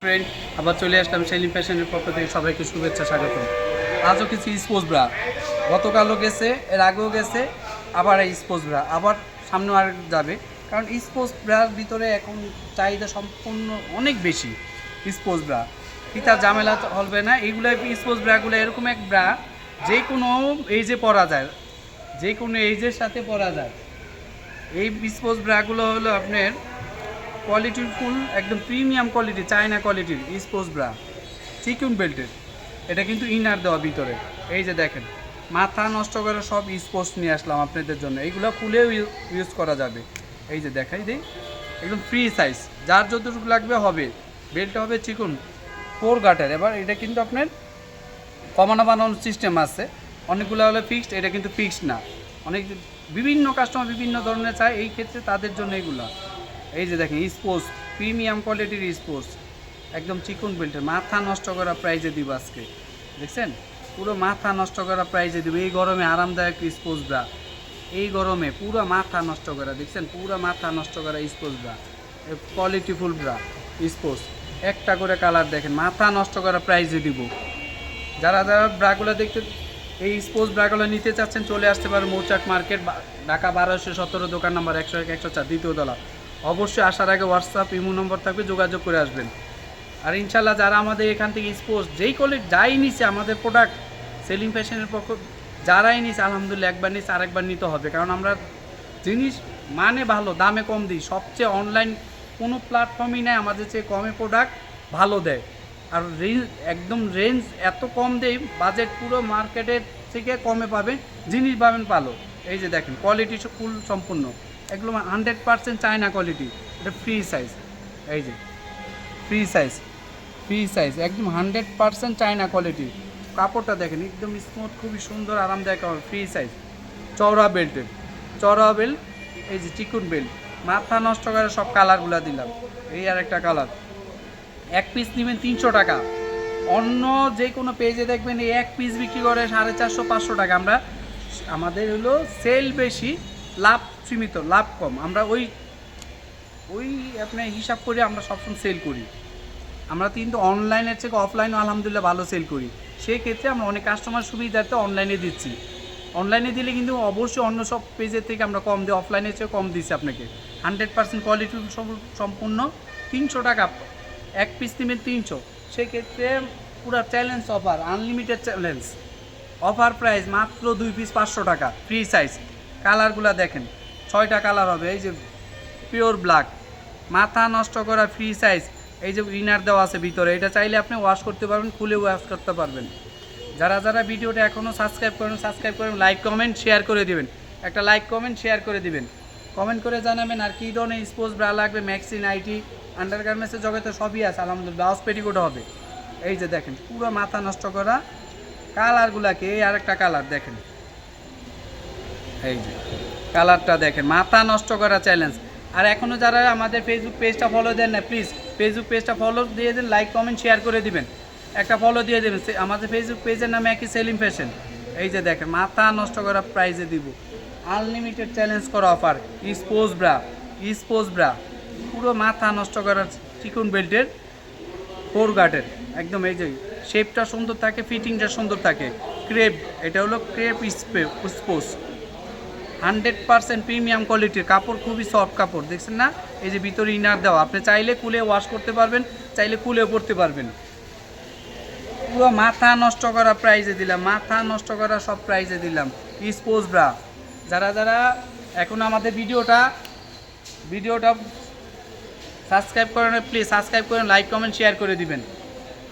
Friend আবার চলে আসলাম সেলিম ফ্যাশনের পক্ষ থেকে সবাইকে শুভেচ্ছা স্বাগত। আজও কিছু স্পোর্টস ব্রা, গতকালও গেছে, এর আগেও গেছে, আবার এই স্পোর্টস ব্রা আবার সামনে আর যাবে, কারণ স্পোর্টস ব্রার ভিতরে এখন চাহিদা সম্পূর্ণ অনেক বেশি। স্পোর্টস ব্রা ফিতার ঝামেলা হবে না, এইগুলো স্পোর্টস ব্রাগুলো এরকম এক ব্রা যে কোনো এইজে পরা যায়, যে কোনো এইজের সাথে পরা যায়। এই স্পোর্টস ব্রাগুলো হলো আপনার কোয়ালিটিফুল, একদম প্রিমিয়াম কোয়ালিটি, চায়না কোয়ালিটির স্পোর্টস ব্রা, চিকুন বেল্টের। এটা কিন্তু ইনার দেওয়া ভিতরে। এই যে দেখেন, মাথা নষ্ট করে সব স্পোর্টস নিয়ে আসলাম আপনাদের জন্য। এইগুলো খুলেও ইউজ করা যাবে। এই যে দেখাই দিই, একদম ফ্রি সাইজ, যার যতটুকু লাগবে হবে। বেল্টটা হবে চিকুন 4 গাটের। এবার এটা কিন্তু আপনার কমানো বানানোর সিস্টেম আছে, অনেকগুলো হলে ফিক্সড, এটা কিন্তু ফিক্সড না। অনেক বিভিন্ন কাস্টমার বিভিন্ন ধরনের চায়, এই ক্ষেত্রে তাদের জন্য এইগুলো। এই যে দেখেন স্পোর্টস, প্রিমিয়াম কোয়ালিটির স্পোর্টস, একদম চিকন বেল্টের, মাথা নষ্ট করা প্রাইজে দিব আজকে। দেখছেন, পুরো মাথা নষ্ট করা প্রাইজে দিব। এই গরমে আরামদায়ক স্পোর্টস ব্রা, এই গরমে পুরো মাথা নষ্ট করা, দেখছেন পুরো মাথা নষ্ট করা স্পোর্টস ব্রা, কোয়ালিটিফুল ব্রা স্পোর্টস। একটা করে কালার দেখেন, মাথা নষ্ট করা প্রাইজে দিব। যারা যারা ব্রাগুলো দেখতে, এই স্পোর্টস ব্রাগুলো নিতে চাচ্ছেন, চলে আসতে পারেন মৌচাক মার্কেট, ঢাকা 1217, দোকান নম্বর 101-104, দ্বিতীয় তলা। অবশ্যই আসার আগে হোয়াটসঅ্যাপ ইমো নম্বর থাকবে, যোগাযোগ করে আসবেন। আর ইনশাল্লাহ যারা আমাদের এখান থেকে স্পোর্টস যেই কোয়ালিটি যাই নিছে আমাদের প্রোডাক্ট সেলিম ফ্যাশনের পক্ষ, যারাই নিছে আলহামদুলিল্লাহ একবার নিচ্ছে আরেকবার নিতে হবে, কারণ আমরা জিনিস মানে ভালো, দামে কম দিই। সবচেয়ে অনলাইন কোনো প্ল্যাটফর্মই নেই আমাদের চেয়ে কমে প্রোডাক্ট ভালো দেয়। আর একদম রেঞ্জ এত কম দেয়, বাজেট পুরো মার্কেটের থেকে কমে পাবেন, জিনিস পাবেন ভালো। এই যে দেখেন কোয়ালিটি ফুল সম্পূর্ণ, এগুলো 100% চায়না কোয়ালিটি। এটা ফ্রি সাইজ, এই যে ফ্রি সাইজ, ফ্রি সাইজ একদম 100% চায়না কোয়ালিটি। কাপড়টা দেখেন একদম স্মুথ, খুবই সুন্দর আরামদায়ক। ফ্রি সাইজ, চওড়া বেল্টের, চওড়া বেল্ট। এই যে চিকুন বেল্ট, মাথা নষ্ট করে সব কালারগুলো দিলাম। এই আর একটা কালার, এক পিস নেবেন 300 টাকা। অন্য যে কোনো পেজে দেখবেন এই এক পিস বিক্রি করে 450-500 টাকা। আমরা আমাদের হলো সেল বেশি, লাভ সীমিত, লাভ কম। আমরা ওই আপনার হিসাব করে আমরা সবসময় সেল করি। আমরা কিন্তু অনলাইনের থেকে অফলাইনও আলহামদুলিল্লাহ ভালো সেল করি। সেই ক্ষেত্রে আমরা অনেক কাস্টমার সুবিধার্থে অনলাইনে দিচ্ছি। অনলাইনে দিলে কিন্তু অবশ্যই অন্য সব পেজের থেকে আমরা কম দিই, অফলাইনের চেয়ে কম দিচ্ছি আপনাকে। 100% কোয়ালিটি সম্পূর্ণ। 300 টাকা, এক পিস নেবেন 300। সেক্ষেত্রে পুরো challenge offer, unlimited challenge offer price, মাত্র 2 পিস 500 টাকা, ফ্রি সাইজ। কালারগুলো দেখেন, 6টা কালার হবে। এই যে পিওর ব্ল্যাক, মাথা নষ্ট করা ফ্রি সাইজ। এই যে ইনার দেওয়া আছে ভিতরে, এটা চাইলে আপনি ওয়াশ করতে পারবেন, খুলে ওয়াশ করতে পারবেন। যারা যারা ভিডিওটা এখনও সাবস্ক্রাইব করেন, লাইক কমেন্ট শেয়ার করে দিবেন। একটা লাইক কমেন্ট শেয়ার করে দিবেন, কমেন্ট করে জানাবেন আর কী ধরনের স্পোর্টস ব্রা লাগবে। ম্যাক্সি, নাইটি, আন্ডারগার্মেন্টসের জগতে সবই আছে আলহামদুলিল্লাহ। ব্লাউজ পেটিকোটও হবে। এই যে দেখেন পুরো মাথা নষ্ট করা কালারগুলাকে, এই আরেকটা কালার দেখেন, এই যে কালারটা দেখেন, মাথা নষ্ট করা চ্যালেঞ্জ। আর এখনও যারা আমাদের ফেসবুক পেজটা ফলো দেন না, প্লিজ ফেসবুক পেজটা ফলো দিয়ে দিন, লাইক কমেন্ট শেয়ার করে দিবেন, একটা ফলো দিয়ে দেবেন। আমাদের ফেসবুক পেজের নামে একই সেলিম ফ্যাশন। এই যে দেখেন মাথা নষ্ট করা প্রাইজে দিব, আনলিমিটেড চ্যালেঞ্জ করা offer. Sports bra, sports bra, পুরো মাথা নষ্ট করার চিকুন বেল্টের, 4 গার্ডের একদম। এই যে শেপটা সুন্দর থাকে, ফিটিংটা সুন্দর থাকে। ক্রেপ, এটা হলো ক্রেপ স্পোর্টস, 100% প্রিমিয়াম কোয়ালিটির কাপড়, খুবই সফট কাপড়, দেখছেন না? এই যে ভিতরে ইনার দেওয়া, আপনি চাইলে খুলে ওয়াশ করতে পারবেন, চাইলে খুলেও পরতে পারবেন। পুরো মাথা নষ্ট করা প্রাইজে দিলাম, মাথা নষ্ট করা সব প্রাইজে দিলাম স্পোর্টস ব্রা। যারা যারা এখন আমাদের ভিডিওটা সাবস্ক্রাইব করেন, প্লিজ সাবস্ক্রাইব করেন, লাইক কমেন্ট শেয়ার করে দিবেন।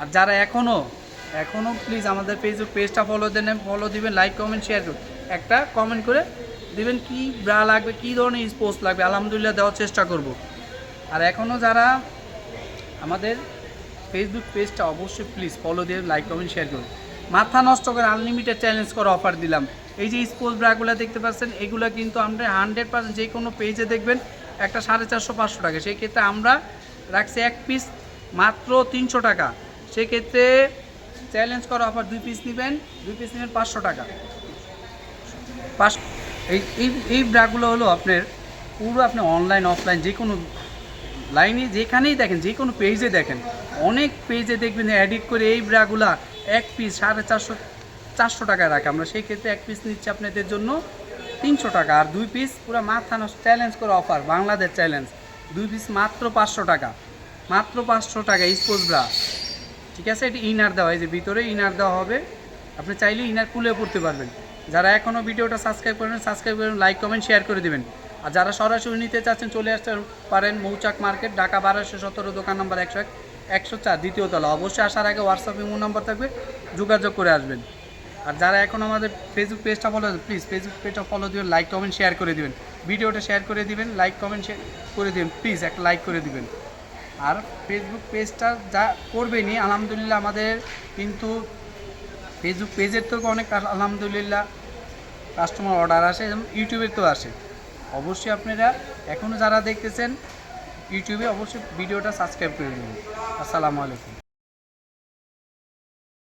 আর যারা এখনও প্লিজ আমাদের ফেসবুক পেজটা ফলো দিবেন, লাইক কমেন্ট শেয়ার করুন, একটা কমেন্ট করে দিবেন কী ব্রা লাগবে, কী ধরনের স্পোর্টস লাগবে, আলহামদুলিল্লাহ দেওয়ার চেষ্টা করব। আর এখনও যারা আমাদের ফেসবুক পেজটা অবশ্যই প্লিজ ফলো দিয়ে লাইক কমেন্ট শেয়ার করুন। মাথা নষ্ট করে আনলিমিটেড চ্যালেঞ্জ করে অফার দিলাম। এই যে স্পোর্টস ব্রাগুলো দেখতে পাচ্ছেন, এগুলো কিন্তু আমরা 100% যে কোনো পেজে দেখবেন একটা 450-500 টাকা। সেই ক্ষেত্রে আমরা রাখছি এক পিস মাত্র 300 টাকা। সেক্ষেত্রে চ্যালেঞ্জ করা অফার, 2 পিস নেবেন 500 টাকা। এই ব্রাগুলো হলো আপনার পুরো, আপনি অনলাইন অফলাইন যে কোনো লাইনে যেখানেই দেখেন, যে কোনো পেজে দেখেন, অনেক পেজে দেখবেন এডিট করে এই ব্রাগুলা এক পিস 450 টাকায় রাখে। আমরা সেই ক্ষেত্রে এক পিস নিচ্ছি আপনাদের জন্য 300 টাকা, আর 2 পিস পুরো মাথা নষ্ট চ্যালেঞ্জ করে অফার, বাংলাদেশ চ্যালেঞ্জ, 2 পিস মাত্র 500 টাকা, মাত্র 500 টাকা স্পোর্টস ব্রা। ঠিক আছে, এটি ইনার দেওয়া, এই যে ভিতরে ইনার দেওয়া হবে, আপনি চাইলে ইনার খুলে পড়তে পারবেন। যারা এখনও ভিডিওটা সাবস্ক্রাইব করেন, সাবস্ক্রাইব করেন, লাইক কমেন্ট শেয়ার করে দেবেন। আর যারা সরাসরি নিতে চাচ্ছেন চলে আসতে পারেন মৌচাক মার্কেট, ঢাকা 1217, দোকান নম্বর 101-104, দ্বিতীয় তলা। অবশ্যই আসার আগে হোয়াটসঅ্যাপে ইমো নাম্বার থাকবে, যোগাযোগ করে আসবেন। আর যারা এখন আমাদের ফেসবুক পেজটা ফলো, প্লিজ ফেসবুক পেজটা ফলো দিবেন, লাইক কমেন্ট শেয়ার করে দিবেন, ভিডিওটা শেয়ার করে দিবেন, লাইক কমেন্ট শেয়ার করে দিবেন, প্লিজ একটা লাইক করে দিবেন। আর ফেসবুক পেজটা যা করবেনই, আলহামদুলিল্লাহ আমাদের কিন্তু ফেসবুক পেজের থেকে অনেক আলহামদুলিল্লাহ কাস্টমার অর্ডার আসে এবং ইউটিউবের তো আসে। অবশ্যই আপনারা এখনও যারা দেখতেছেন ইউটিউবে, অবশ্যই ভিডিওটা সাবস্ক্রাইব করে দেবেন। আসসালামু আলাইকুম।